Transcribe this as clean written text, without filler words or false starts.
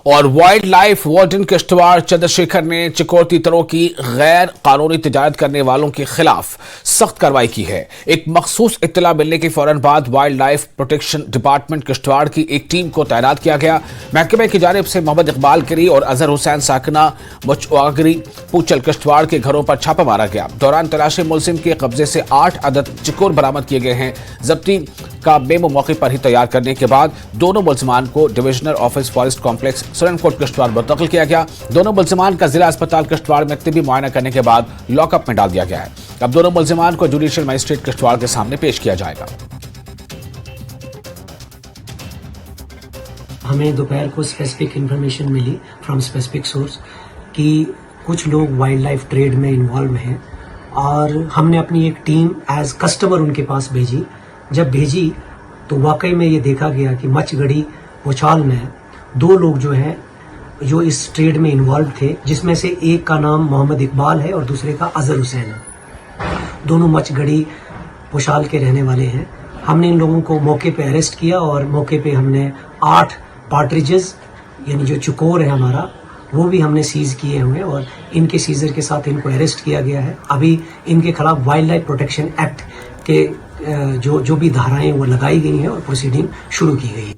और wild life warden Kishtwar Chandrashekhar ने chicory तीतरों की गैर कानूनी तिजारत करने वालों के खिलाफ सख्त कार्रवाई की है। एक मखसूस इत्तला मिलने के फौरन बाद wild life protection department Kishtwar की एक टीम को तैनात किया गया। महकमे की जानिब से मोहम्मद इकबाल करी और अजहर हुसैन साकना मुचवागरी पूचल किश्तवाड़ के घरों पर छापा मारा गया। दौरान तलाशी मुलजिम के कब्जे से 8 अदद चिकोर बरामद किए गए हैं। जब्ती का मेमो मौके पर ही तैयार करने के बाद दोनों मुलजिमान को divisional office forest complex Surankote Kishtwar मुंतकिल किया गया। दोनों मुलजिमान का जिला अस्पताल किश्तवाड़ में तिब्बी मुआयना करने के बाद लॉकअप में डाल दिया गया है। अब दोनों मुलजिमान को जुडिशियल मजिस्ट्रेट किश्तवाड़ के सामने पेश किया जाएगा। हमें दोपहर को स्पेसिफिक इंफॉर्मेशन मिली फ्रॉम स्पेसिफिक सोर्स कि कुछ लोग वाइल्ड लाइफ ट्रेड में इन्वॉल्व हैं और हमने अपनी एक टीम एज कस्टमर उनके पास भेजी। जब भेजी तो वाकई में ये देखा गया कि मचगढ़ी पोचाल में 2 लोग जो इस ट्रेड में इन्वॉल्व थे, जिसमें से एक का नाम मोहम्मद इकबाल है और दूसरे का अजहर हुसैन है। दोनों मचगढ़ी पोचाल के रहने वाले हैं। हमने इन लोगों को मौके पे अरेस्ट किया और मौके पे हमने 8 पार्ट्रिजेस यानी जो चिकोर है हमारा, वो भी हमने सीज किए हुए और इनके सीजर के साथ इनको अरेस्ट किया गया है। अभी इनके खिलाफ वाइल्ड लाइफ प्रोटेक्शन एक्ट के जो भी धाराएं वो लगाई गई हैं और प्रोसीडिंग शुरू की गई है।